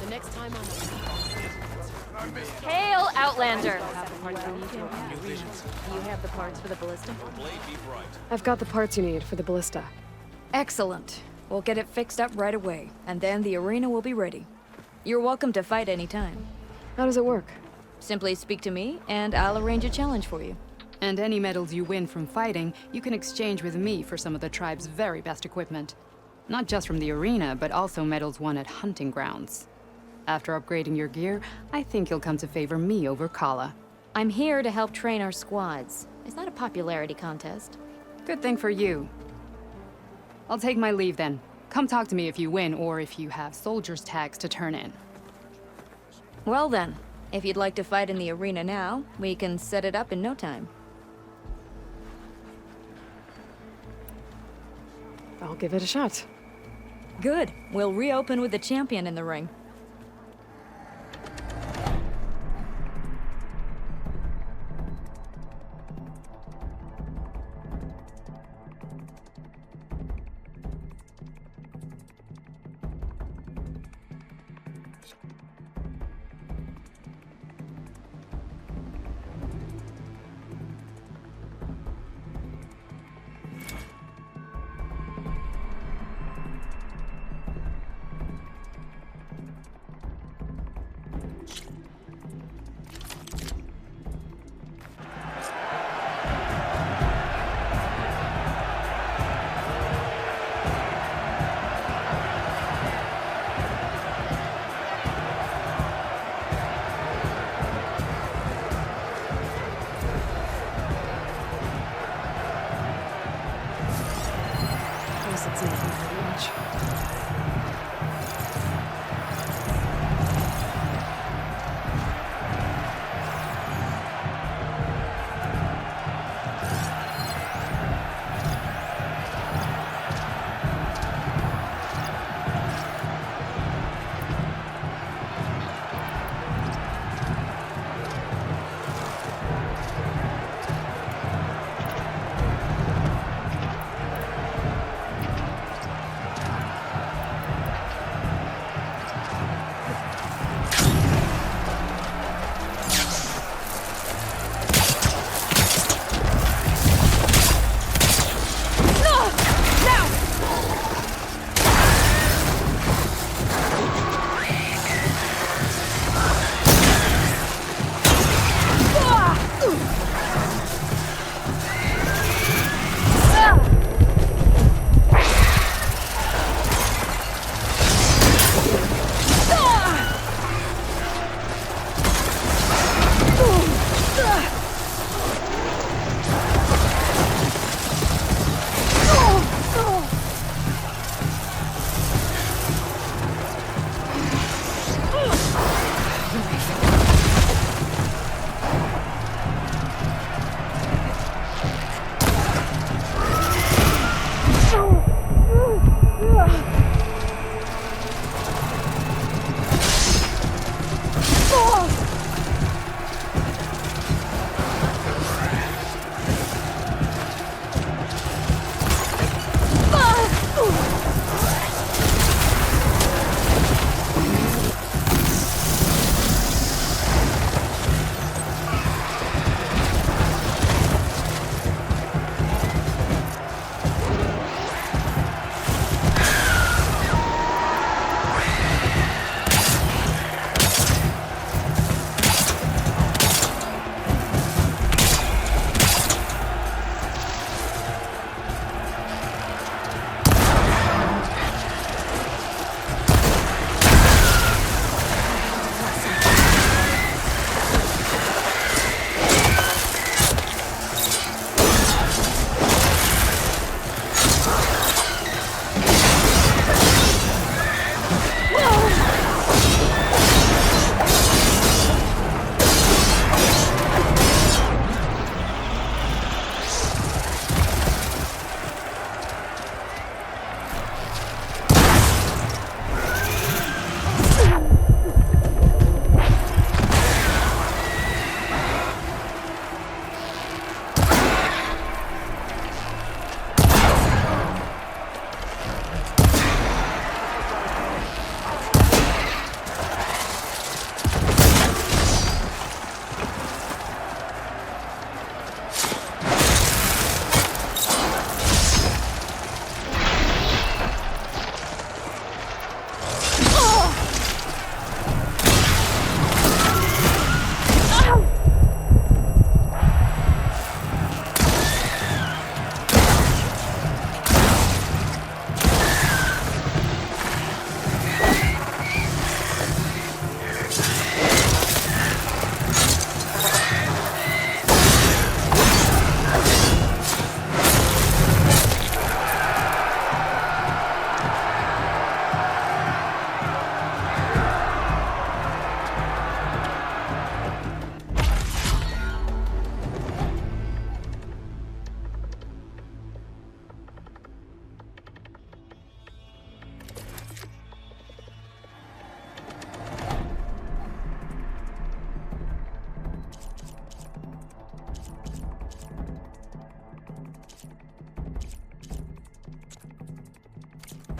next time on Hail, Outlander! You have the parts for the ballista? I've got the parts you need for the ballista. Excellent. We'll get it fixed up right away, and then the arena will be ready. You're welcome to fight anytime. How does it work? Simply speak to me, and I'll arrange a challenge for you. And any medals you win from fighting, you can exchange with me for some of the tribe's very best equipment. Not just from the arena, but also medals won at hunting grounds. After upgrading your gear, I think you'll come to favor me over Kala. I'm here to help train our squads. It's not a popularity contest. Good thing for you. I'll take my leave then. Come talk to me if you win, or if you have soldiers' tags to turn in. Well then, if you'd like to fight in the arena now, we can set it up in no time. I'll give it a shot. Good. We'll reopen with the champion in the ring.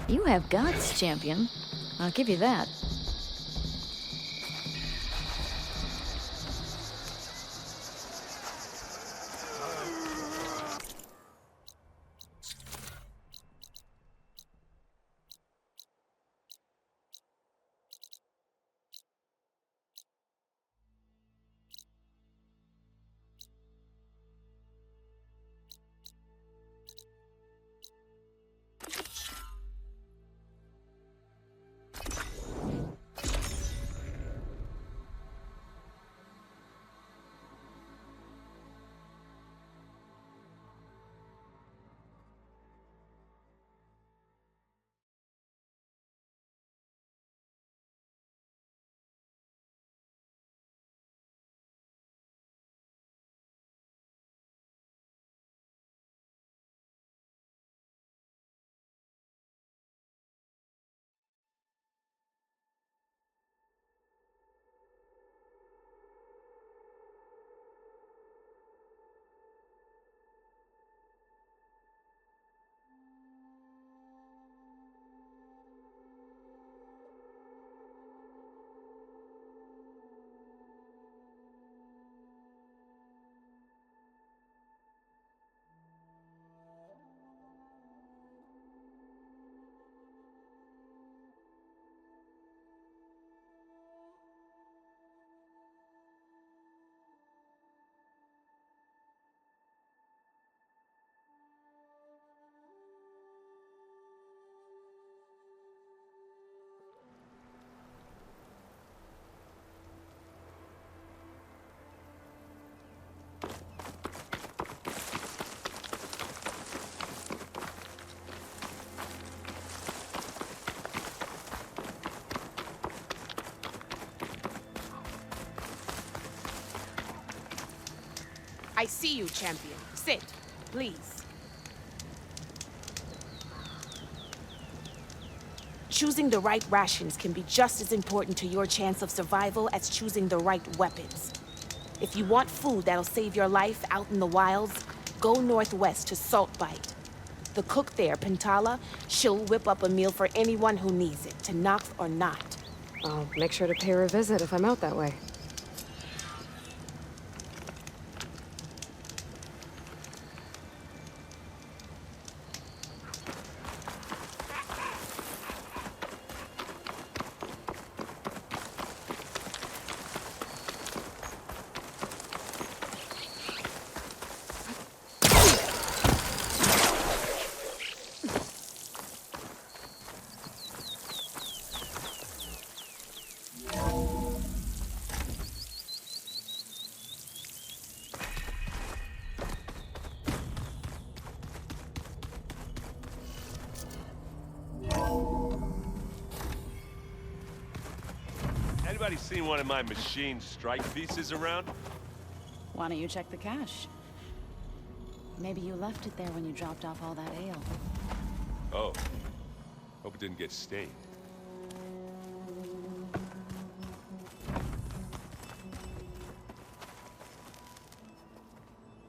You have guts, champion. I'll give you that. I see you, champion. Sit, please. Choosing the right rations can be just as important to your chance of survival as choosing the right weapons. If you want food that'll save your life out in the wilds, go northwest to Saltbite. The cook there, Pintala, she'll whip up a meal for anyone who needs it, to Nox or not. I'll make sure to pay her a visit if I'm out that way. Anybody seen one of my machine strike pieces around? Why don't you check the cache? Maybe you left it there when you dropped off all that ale. Oh. Hope it didn't get stained.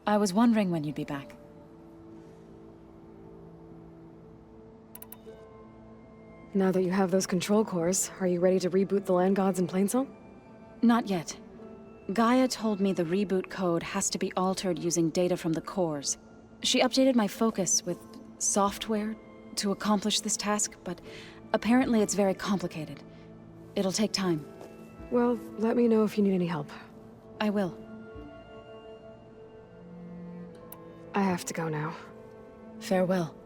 I was wondering when you'd be back. Now that you have those control cores, are you ready to reboot the land gods in Plainsong? Not yet. Gaia told me the reboot code has to be altered using data from the cores. She updated my focus with software to accomplish this task, but apparently it's very complicated. It'll take time. Well, let me know if you need any help. I will. I have to go now. Farewell.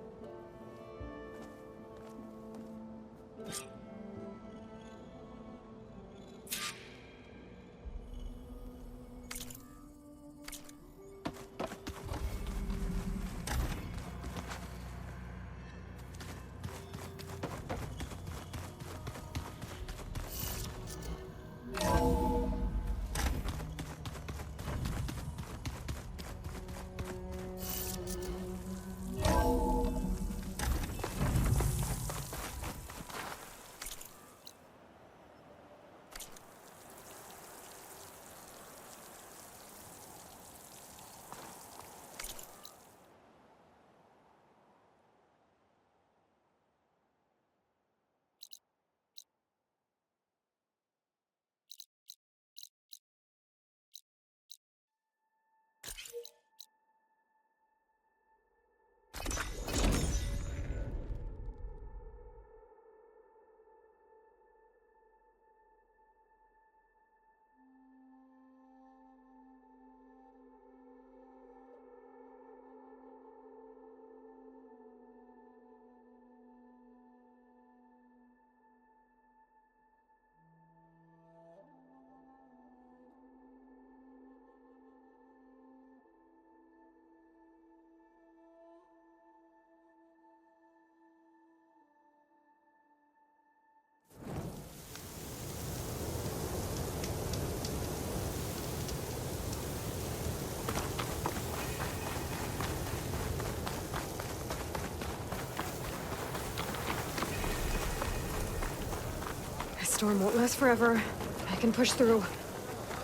storm won't last forever. I can push through.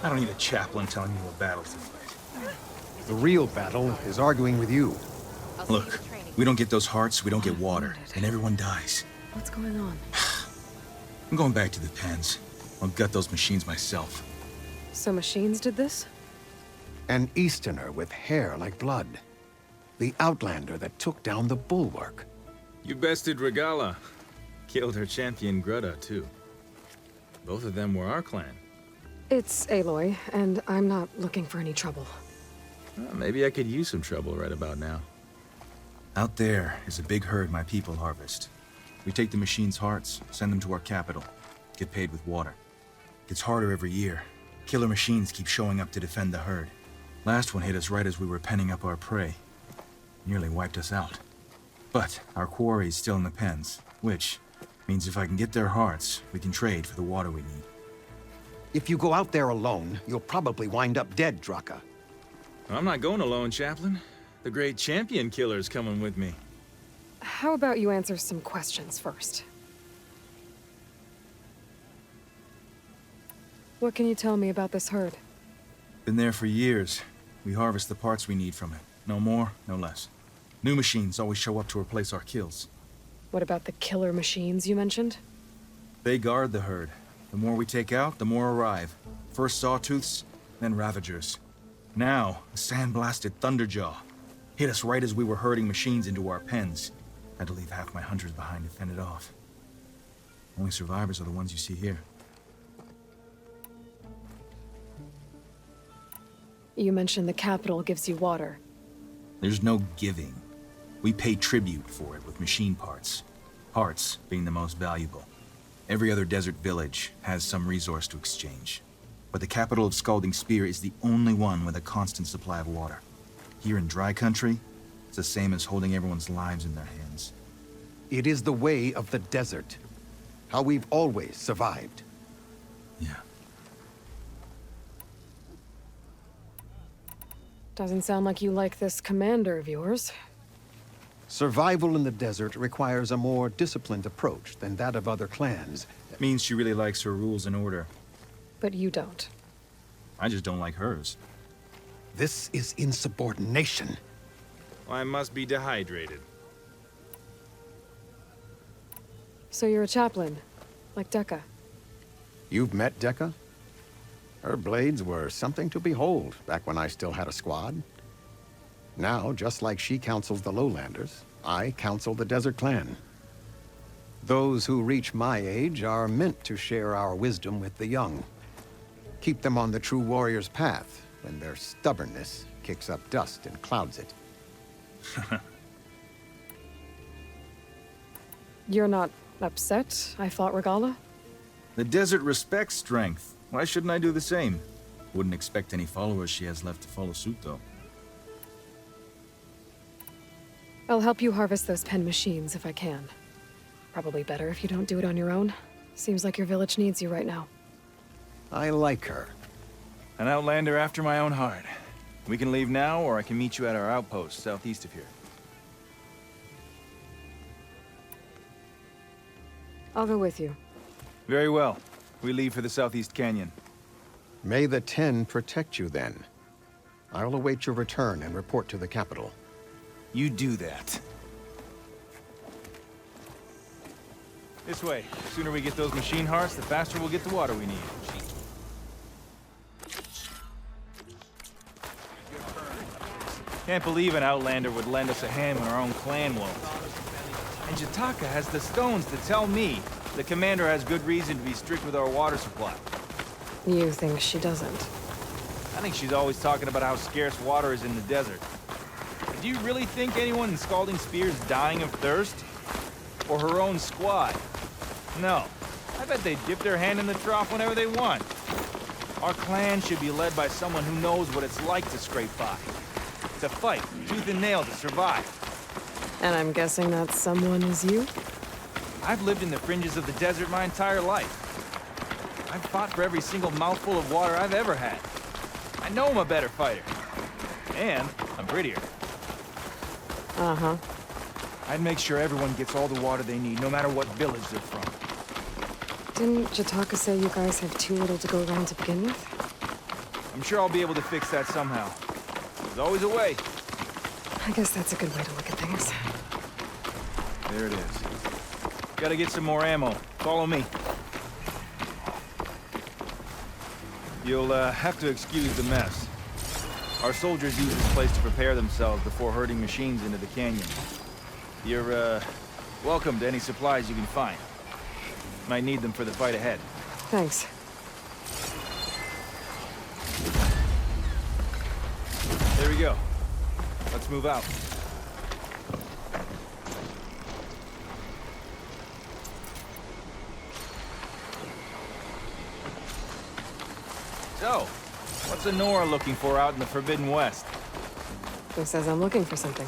I don't need a chaplain telling me what battles to fight. The real battle is arguing with you. Look, we don't get those hearts, we don't get water, and everyone dies. What's going on? I'm going back to the pens. I'll gut those machines myself. So machines did this? An Easterner with hair like blood. The Outlander that took down the Bulwark. You bested Regala. Killed her champion Greta, too. Both of them were our clan. It's Aloy, and I'm not looking for any trouble. Well, maybe I could use some trouble right about now. Out there is a big herd my people harvest. We take the machines' hearts, send them to our capital, get paid with water. Gets harder every year. Killer machines keep showing up to defend the herd. Last one hit us right as we were penning up our prey. Nearly wiped us out. But our quarry is still in the pens, which means if I can get their hearts, we can trade for the water we need. If you go out there alone, you'll probably wind up dead, Draka. I'm not going alone, Chaplain. The great champion killer's coming with me. How about you answer some questions first? What can you tell me about this herd? Been there for years. We harvest the parts we need from it. No more, no less. New machines always show up to replace our kills. What about the killer machines you mentioned? They guard the herd. The more we take out, the more arrive. First sawtooths, then ravagers. Now, a sandblasted thunderjaw. Hit us right as we were herding machines into our pens. Had to leave half my hunters behind to fend it off. Only survivors are the ones you see here. You mentioned the capital gives you water. There's no giving. We pay tribute for it with machine parts. Hearts being the most valuable. Every other desert village has some resource to exchange. But the capital of Scalding Spear is the only one with a constant supply of water. Here in dry country, it's the same as holding everyone's lives in their hands. It is the way of the desert. How we've always survived. Yeah. Doesn't sound like you like this commander of yours. Survival in the desert requires a more disciplined approach than that of other clans. It means she really likes her rules and order. But you don't. I just don't like hers. This is insubordination. Well, I must be dehydrated. So you're a chaplain, like Dekka. You've met Dekka? Her blades were something to behold back when I still had a squad. Now, just like she counsels the Lowlanders, I counsel the Desert Clan. Those who reach my age are meant to share our wisdom with the young. Keep them on the true warrior's path when their stubbornness kicks up dust and clouds it. You're not upset I fought Regala? The desert respects strength. Why shouldn't I do the same? Wouldn't expect any followers she has left to follow suit, though. I'll help you harvest those pen machines if I can. Probably better if you don't do it on your own. Seems like your village needs you right now. I like her. An outlander after my own heart. We can leave now, or I can meet you at our outpost southeast of here. I'll go with you. Very well. We leave for the Southeast Canyon. May the Ten protect you then. I'll await your return and report to the capital. You do that. This way. The sooner we get those machine hearts, the faster we'll get the water we need. Can't believe an outlander would lend us a hand when our own clan won't. And Jataka has the stones to tell me the commander has good reason to be strict with our water supply. You think she doesn't? I think she's always talking about how scarce water is in the desert. Do you really think anyone in Scalding Spear is dying of thirst? Or her own squad? No. I bet they dip their hand in the trough whenever they want. Our clan should be led by someone who knows what it's like to scrape by. To fight, tooth and nail to survive. And I'm guessing that someone is you? I've lived in the fringes of the desert my entire life. I've fought for every single mouthful of water I've ever had. I know I'm a better fighter. And I'm prettier. I'd make sure everyone gets all the water they need, no matter what village they're from. Didn't Jataka say you guys have too little to go around to begin with? I'm sure I'll be able to fix that somehow. There's always a way. I guess that's a good way to look at things. There it is. Gotta get some more ammo. Follow me. You'll have to excuse the mess. Our soldiers use this place to prepare themselves before herding machines into the canyon. You're, welcome to any supplies you can find. Might need them for the fight ahead. Thanks. There we go. Let's move out. So, what's Honora looking for out in the Forbidden West? Who says I'm looking for something?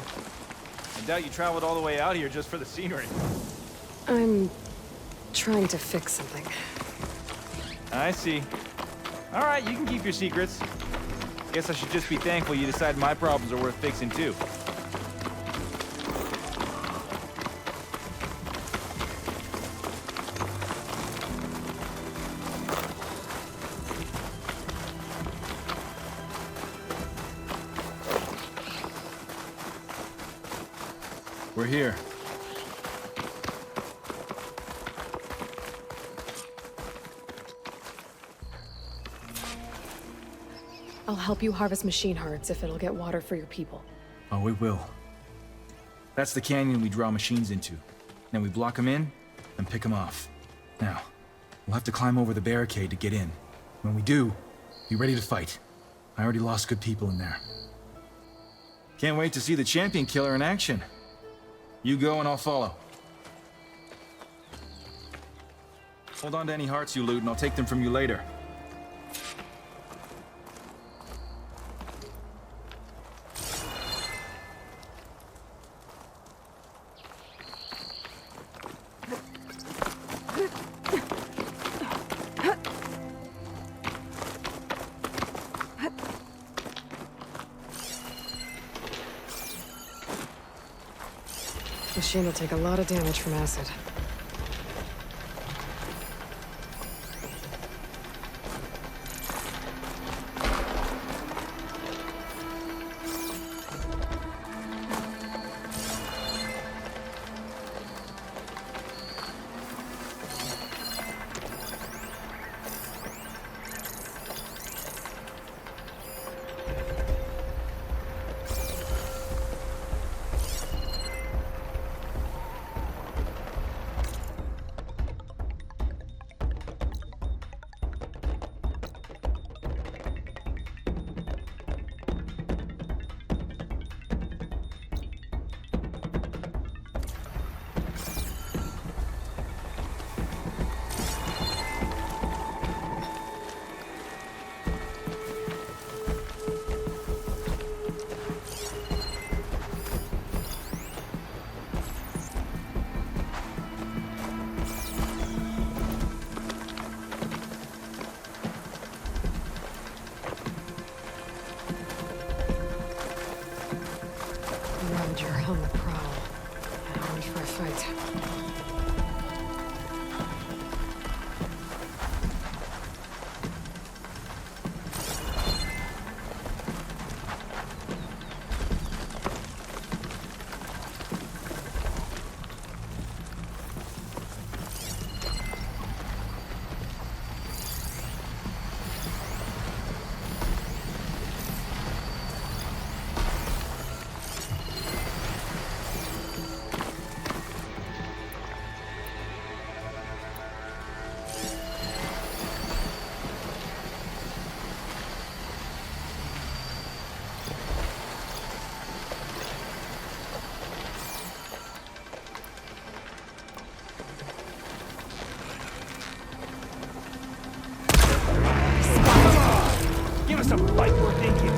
I doubt you traveled all the way out here just for the scenery. I'm trying to fix something. I see. All right, you can keep your secrets. Guess I should just be thankful you decided my problems are worth fixing too. We're here. I'll help you harvest machine hearts if it'll get water for your people. Oh, it will. That's the canyon we draw machines into. Then we block them in, and pick them off. Now, we'll have to climb over the barricade to get in. When we do, be ready to fight. I already lost good people in there. Can't wait to see the champion killer in action. You go and I'll follow. Hold on to any hearts you loot and I'll take them from you later. Machine will take a lot of damage from acid. Roger, on the prowl. Now ready for a fight. Give us a fight we're thinking.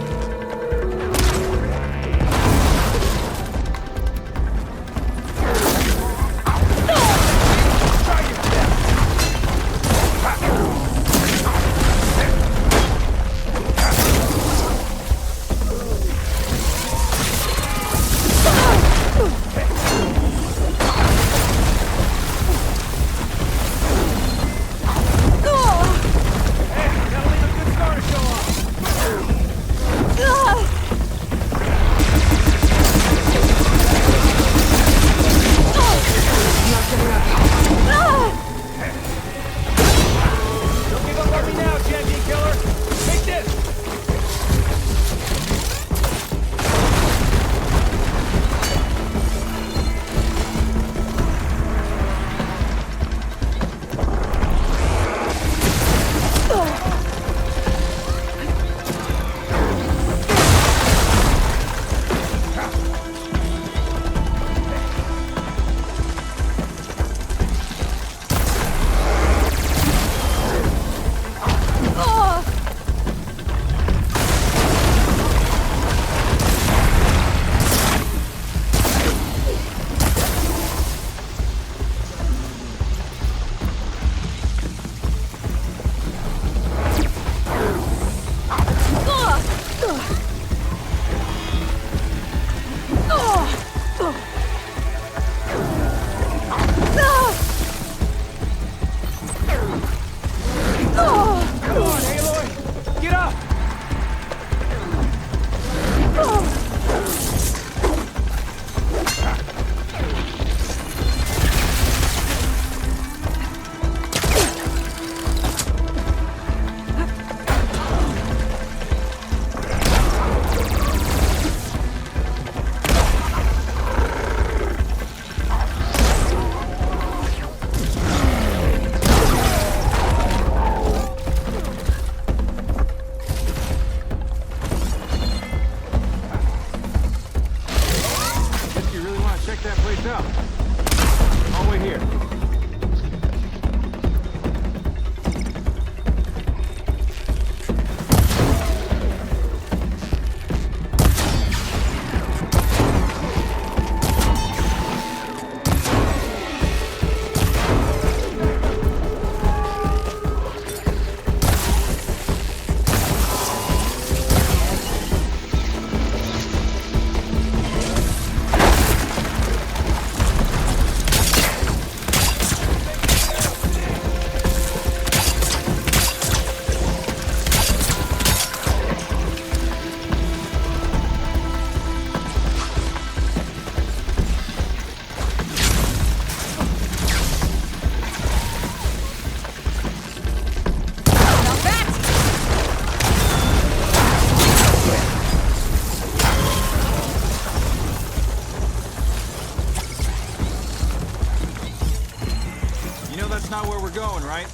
right?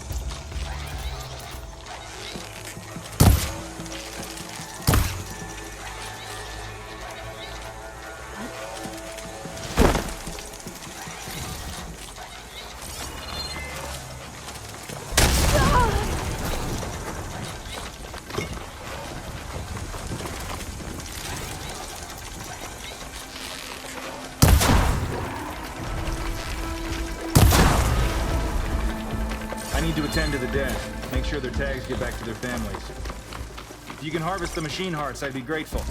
I need to attend to the dead. Make sure their tags get back to their families. If you can harvest the machine hearts, I'd be grateful.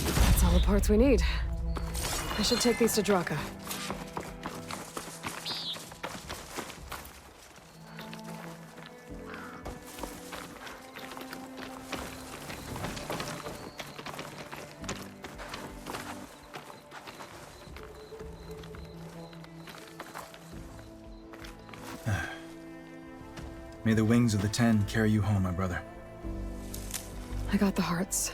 That's all the parts we need. I should take these to Draka. May the wings of the Ten carry you home, my brother. I got the hearts.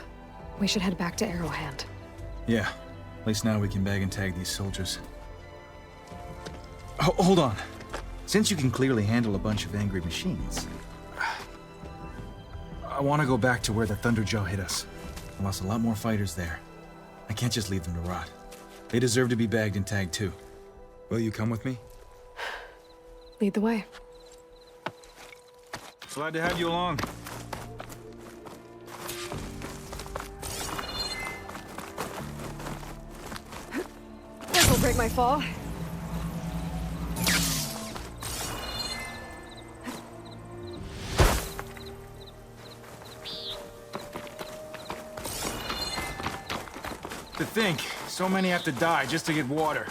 We should head back to Arrowhand. Yeah. At least now we can bag and tag these soldiers. Hold on. Since you can clearly handle a bunch of angry machines, I want to go back to where the Thunderjaw hit us. I lost a lot more fighters there. I can't just leave them to rot. They deserve to be bagged and tagged too. Will you come with me? Lead the way. Glad to have you along. This'll break my fall. To think, so many have to die just to get water.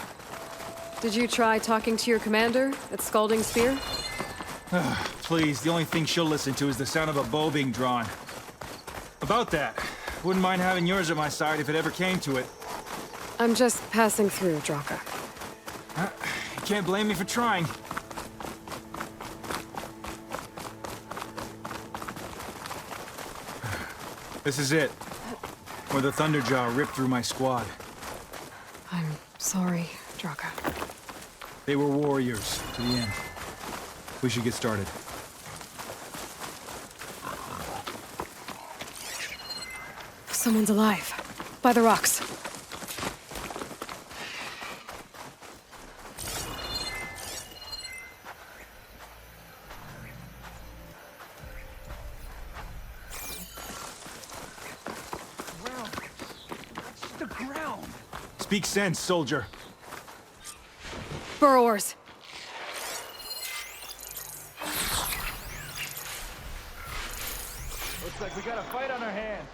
Did you try talking to your commander at Scalding Spear? Please, the only thing she'll listen to is the sound of a bow being drawn. About that, wouldn't mind having yours at my side if it ever came to it. I'm just passing through, Draka. You can't blame me for trying. This is it. Where the Thunderjaw ripped through my squad. I'm sorry, Draka. They were warriors to the end. We should get started. Someone's alive. By the rocks. The ground! Speak sense, soldier. Burrowers. Looks like we got a fight on our hands.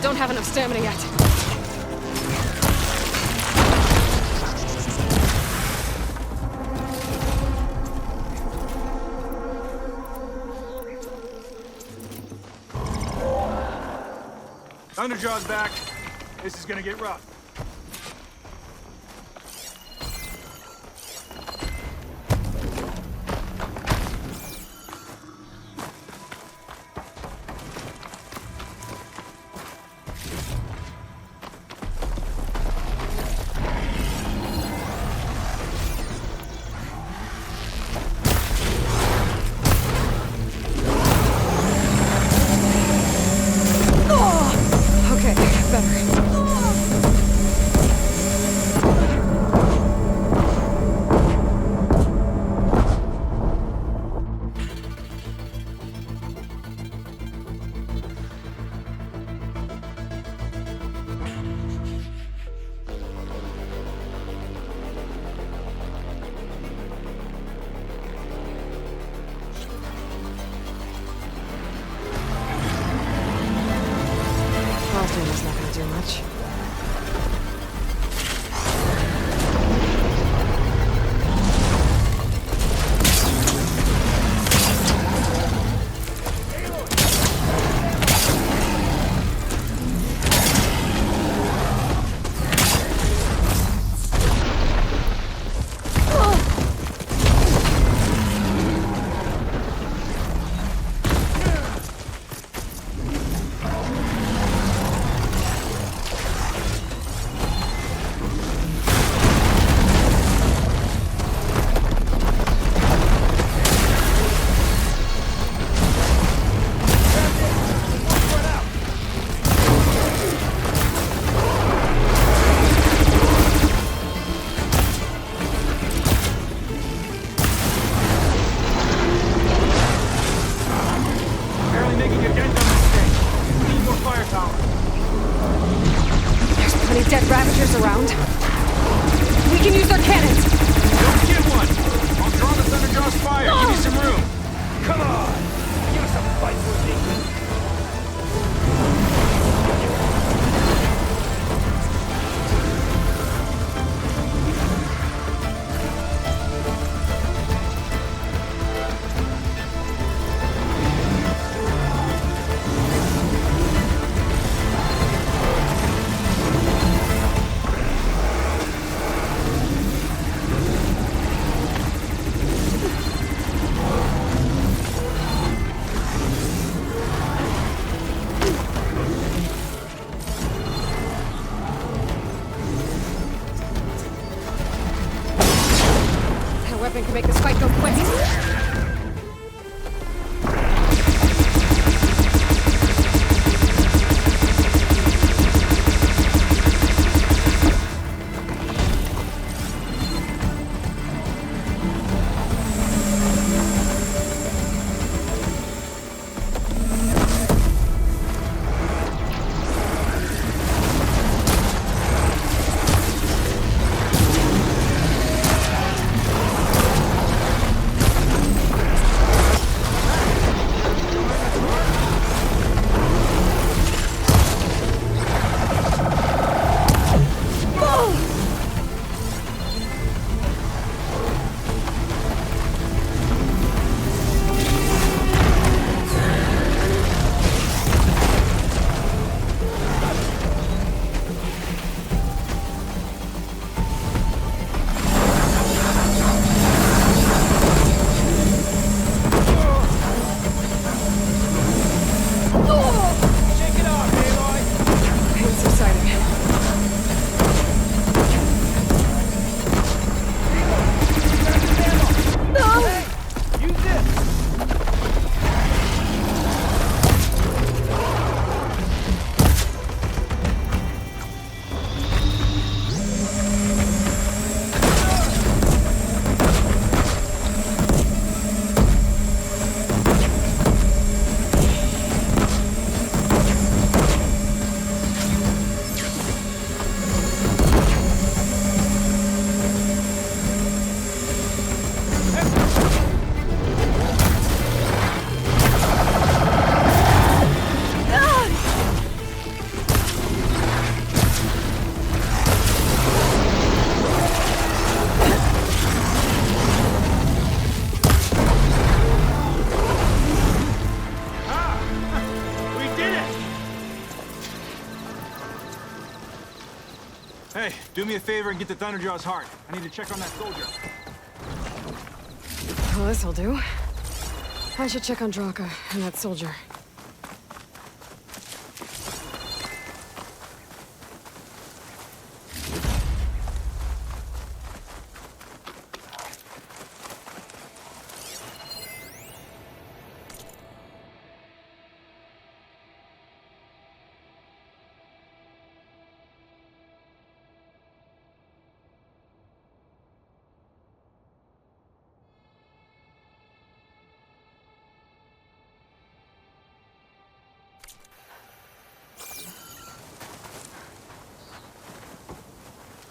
Don't have enough stamina yet. Thunderjaw's back. This is gonna get rough. Okay, better. Is not gonna do much. Barely making a dent on this thing. We need more firepower. There's plenty dead Ravagers around. We can use our cannons! Don't get one! I'll draw the Thunderjaw's fire. Give me some room. Come on! Give us a fight for me. That weapon can make this fight go quick. Do me a favor and get the Thunderjaw's heart. I need to check on that soldier. Well, this'll do. I should check on Draka and that soldier.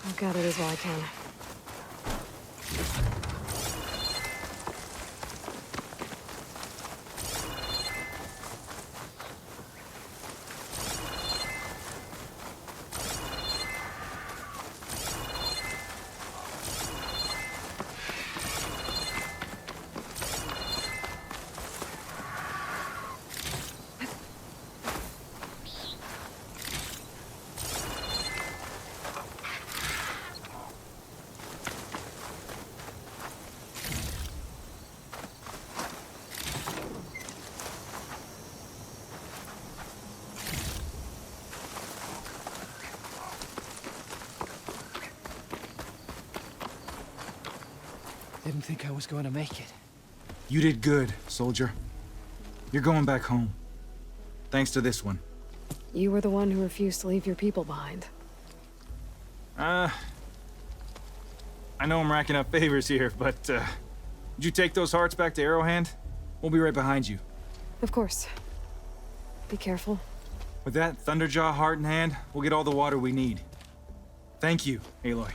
I'll gather these while I can. Didn't think I was going to make it. You did good, soldier. You're going back home. Thanks to this one. You were the one who refused to leave your people behind. I know I'm racking up favors here, but, would you take those hearts back to Arrowhand? We'll be right behind you. Of course. Be careful. With that Thunderjaw heart in hand, we'll get all the water we need. Thank you, Aloy.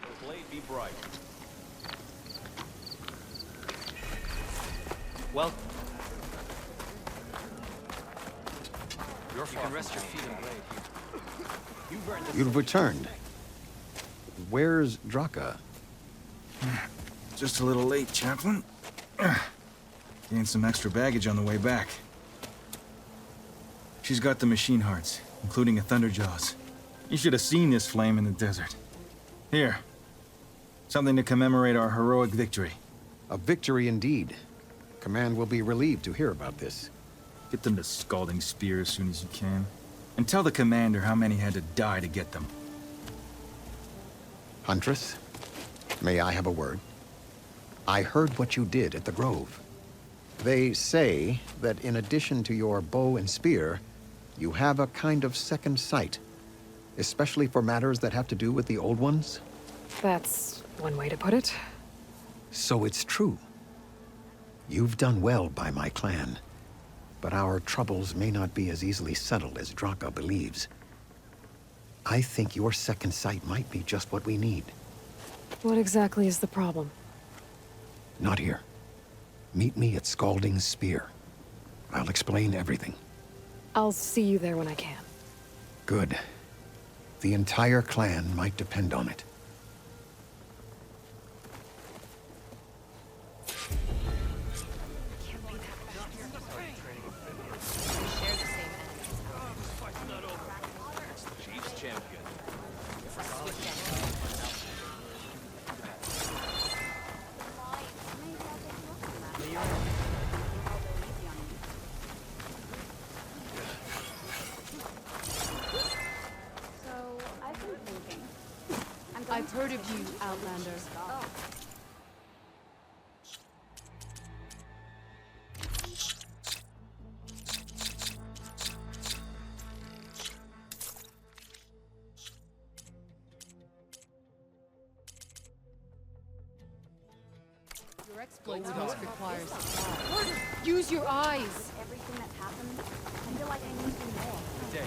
The blade be bright. Well, You can rest your feet and blade here. You've returned. Where's Draka? Just a little late, Chaplain. Gained some extra baggage on the way back. She's got the machine hearts, including a Thunderjaws. You should have seen this flame in the desert. Here. Something to commemorate our heroic victory. A victory indeed. Command will be relieved to hear about this. Get them to Scalding Spear as soon as you can. And tell the commander how many had to die to get them. Huntress, may I have a word? I heard what you did at the Grove. They say that in addition to your bow and spear, you have a kind of second sight, especially for matters that have to do with the old ones. That's one way to put it. So it's true. You've done well by my clan, but our troubles may not be as easily settled as Draka believes. I think your second sight might be just what we need. What exactly is the problem? Not here. Meet me at Scalding Spear. I'll explain everything. I'll see you there when I can. Good. The entire clan might depend on it. I've heard of you, Outlander. Your exploits most require supply. Use your eyes! Everything that's happened, I feel like I need to know more. Day.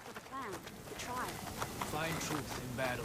For the clan, the tribe. Find truth in battle.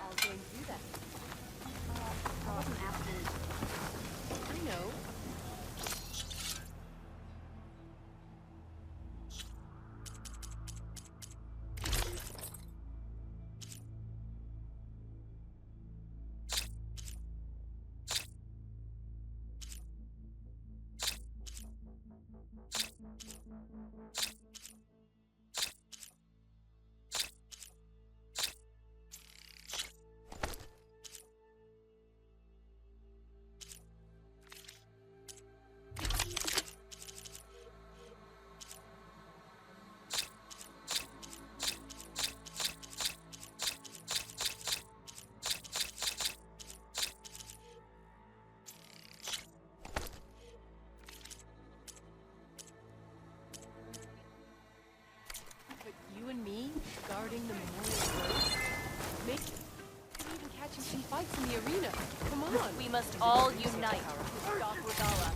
I'll go and do that. I wasn't asking. I know. But you and me, guarding the memorial road? Maybe even catching some fights in the arena. Come on! We must all unite to stop Regala.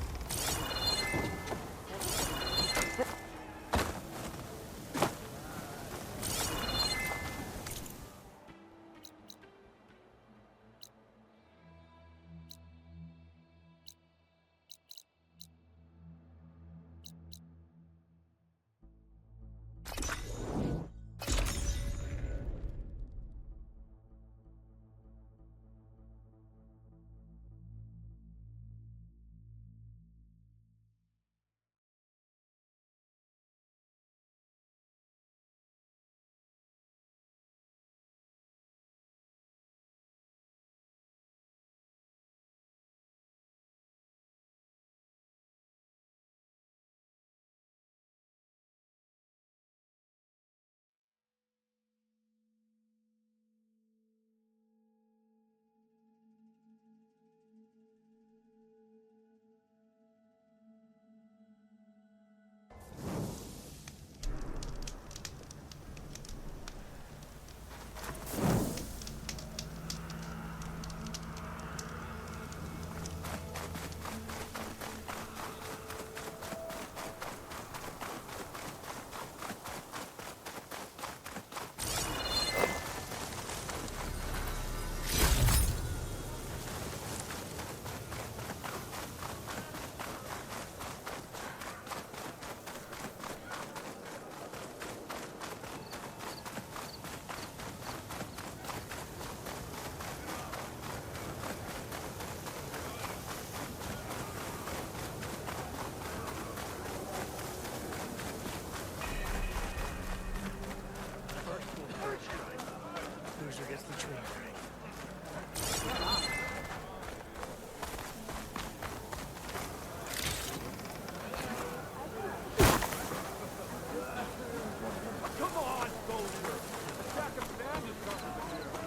Loser gets the train break.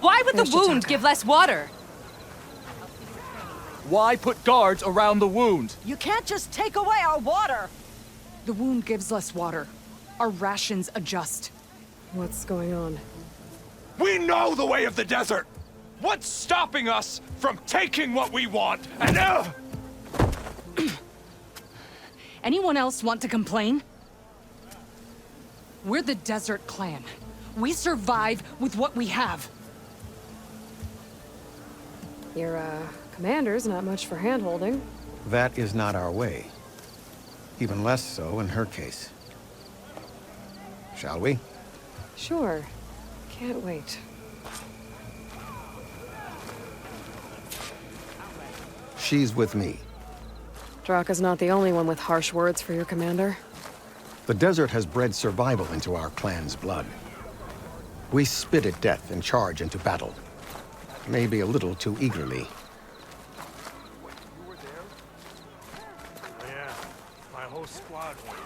Why would the There's wound Jataka. give less water? Why put guards around the wound? You can't just take away our water! The wound gives less water. Our rations adjust. What's going on? We know the way of the desert! What's stopping us from taking what we want? And Anyone else want to complain? We're the Desert Clan. We survive with what we have. Your, commander's not much for hand-holding. That is not our way. Even less so in her case. Shall we? Sure. Can't wait. She's with me. Draka's not the only one with harsh words for your commander. The desert has bred survival into our clan's blood. We spit at death and charge into battle. Maybe a little too eagerly. Yeah, my whole squad went.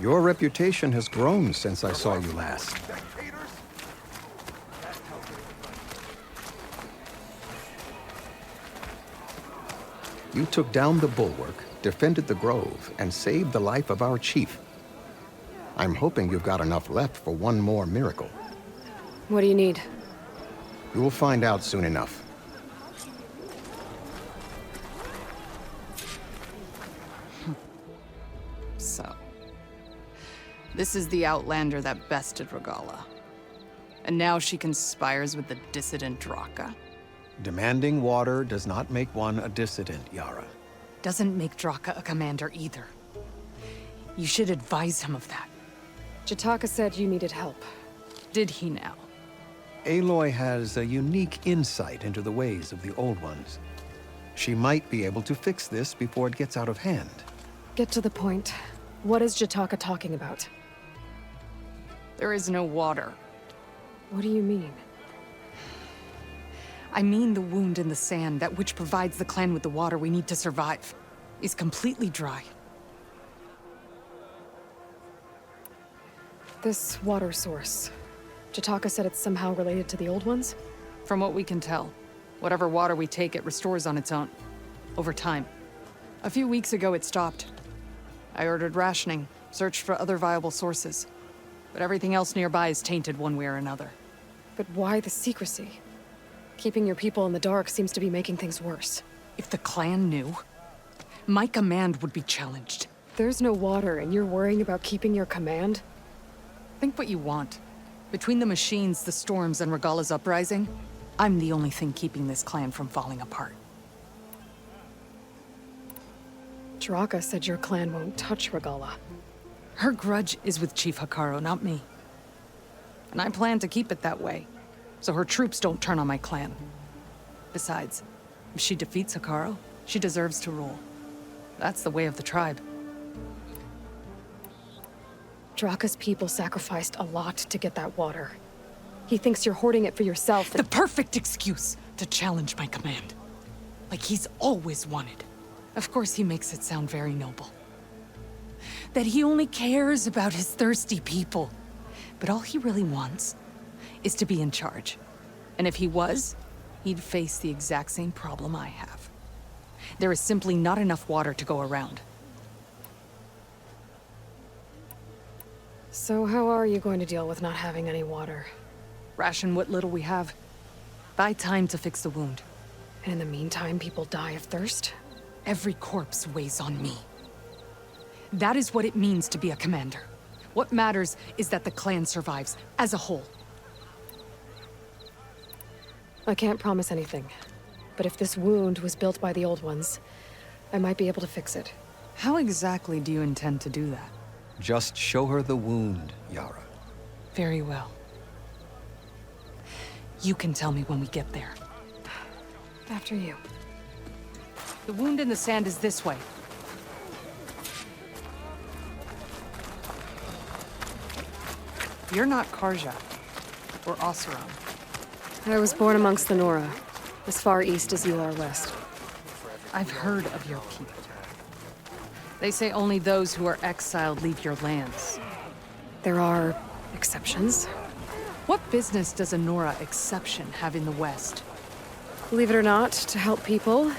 Your reputation has grown since I saw you last. You took down the bulwark, defended the grove, and saved the life of our chief. I'm hoping you've got enough left for one more miracle. What do you need? You will find out soon enough. So, this is the Outlander that bested Regala. And now she conspires with the dissident Draka. Demanding water does not make one a dissident, Yara. Doesn't make Draka a commander either. You should advise him of that. Jataka said you needed help. Did he now? Aloy has a unique insight into the ways of the Old Ones. She might be able to fix this before it gets out of hand. Get to the point. What is Jataka talking about? There is no water. What do you mean? I mean the wound in the sand, that which provides the clan with the water we need to survive, is completely dry. This water source. Jataka said it's somehow related to the Old Ones? From what we can tell, whatever water we take, it restores on its own. Over time. A few weeks ago, it stopped. I ordered rationing, searched for other viable sources. But everything else nearby is tainted one way or another. But why the secrecy? Keeping your people in the dark seems to be making things worse. If the clan knew, my command would be challenged. There's no water, and you're worrying about keeping your command? Think what you want. Between the machines, the storms, and Regala's uprising, I'm the only thing keeping this clan from falling apart. Draka said your clan won't touch Regala. Her grudge is with Chief Hikaru, not me. And I plan to keep it that way, so her troops don't turn on my clan. Besides, if she defeats Hikaru, she deserves to rule. That's the way of the tribe. Draka's people sacrificed a lot to get that water. He thinks you're hoarding it for yourself. The perfect excuse to challenge my command. Like he's always wanted. Of course he makes it sound very noble. That he only cares about his thirsty people. But all he really wants is to be in charge. And if he was, he'd face the exact same problem I have. There is simply not enough water to go around. So how are you going to deal with not having any water? Ration what little we have. Buy time to fix the wound. And in the meantime, people die of thirst? Every corpse weighs on me. That is what it means to be a commander. What matters is that the clan survives, as a whole. I can't promise anything. But if this wound was built by the Old Ones, I might be able to fix it. How exactly do you intend to do that? Just show her the wound, Yara. Very well. You can tell me when we get there. After you. The wound in the sand is this way. You're not Karja. Or Oseram. I was born amongst the Nora, as far east as you are west. I've heard of your people. They say only those who are exiled leave your lands. There are exceptions. What business does a Nora exception have in the West? Believe it or not, to help people,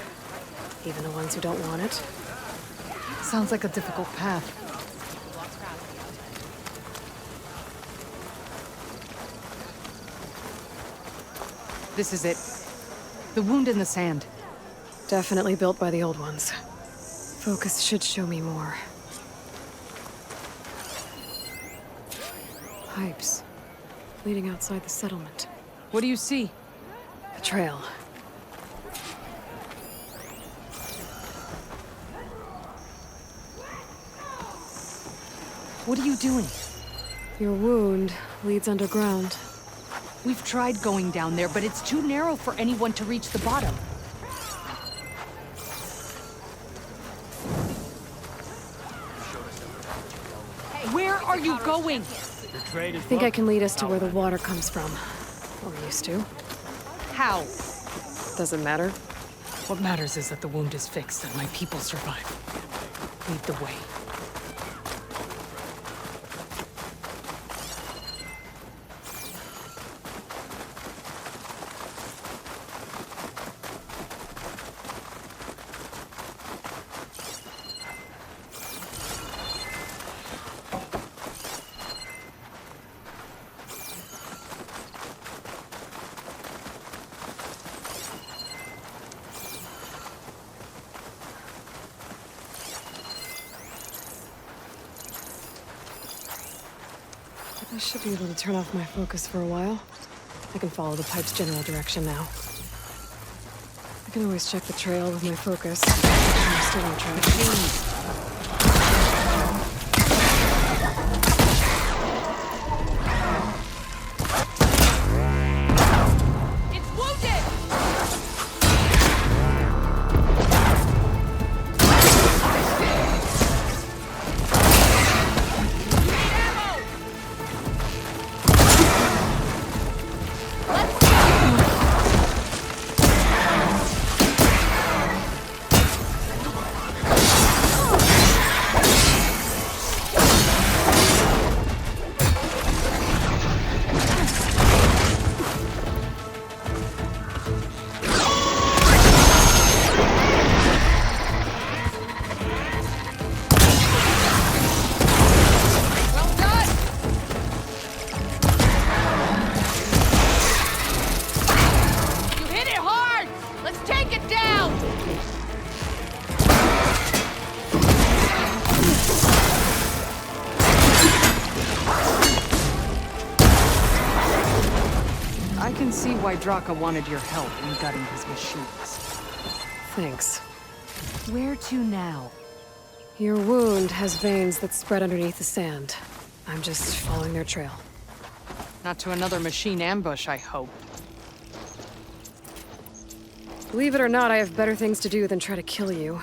even the ones who don't want it. Sounds like a difficult path. This is it. The wound in the sand. Definitely built by the old ones. Focus should show me more. Pipes. Leading outside the settlement. What do you see? A trail. What are you doing? Your wound leads underground. We've tried going down there, but it's too narrow for anyone to reach the bottom. Where are you going? I think I can lead us to where the water comes from. Or used to. How? Doesn't matter. What matters is that the wound is fixed and my people survive. Lead the way. I should be able to turn off my focus for a while. I can follow the pipe's general direction now. I can always check the trail with my focus. Make sure I'm still on track. I can see why Draka wanted your help in gutting his machines. Thanks. Where to now? Your wound has veins that spread underneath the sand. I'm just following their trail. Not to another machine ambush, I hope. Believe it or not, I have better things to do than try to kill you.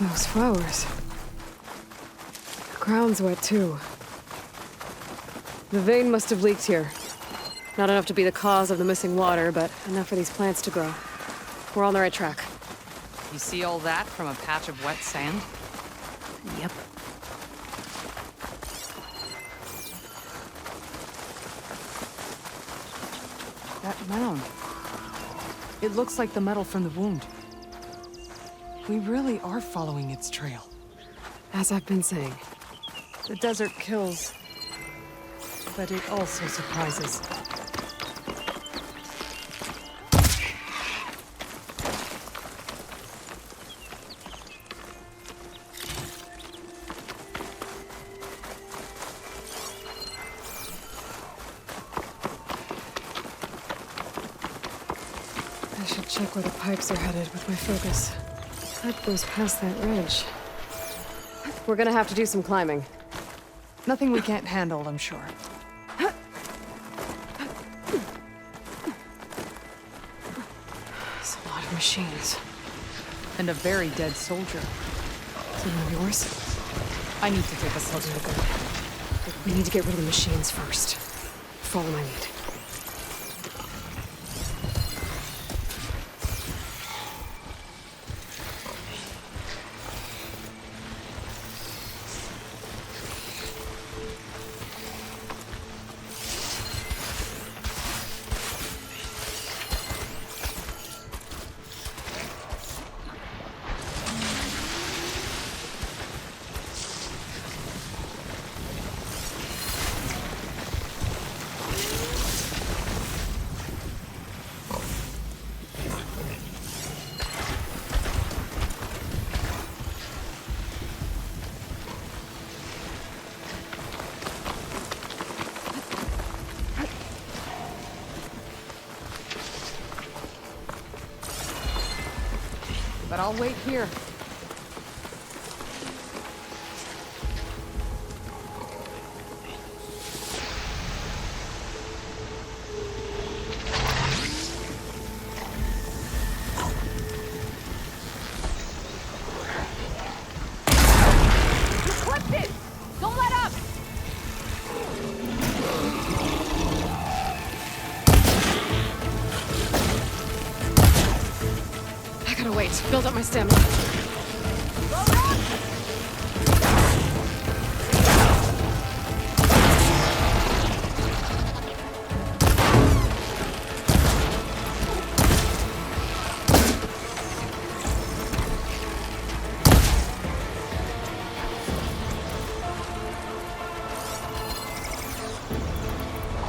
Those flowers. The ground's wet too. The vein must have leaked here. Not enough to be the cause of the missing water, but enough for these plants to grow. We're on the right track. You see all that from a patch of wet sand? Yep. That mound. It looks like the metal from the wound. We really are following its trail. As I've been saying. The desert kills. but it also surprises. I should check where the pipes are headed with my focus. Pipe goes past that ridge. We're gonna have to do some climbing. Nothing we can't handle, I'm sure. It's a lot of machines. And a very dead soldier. Is it one of yours? I need to take a look. No good. We need to get rid of the machines first. Follow my lead. But I'll wait here. You clipped it! Don't let up! I gotta wait. Build up my stamina.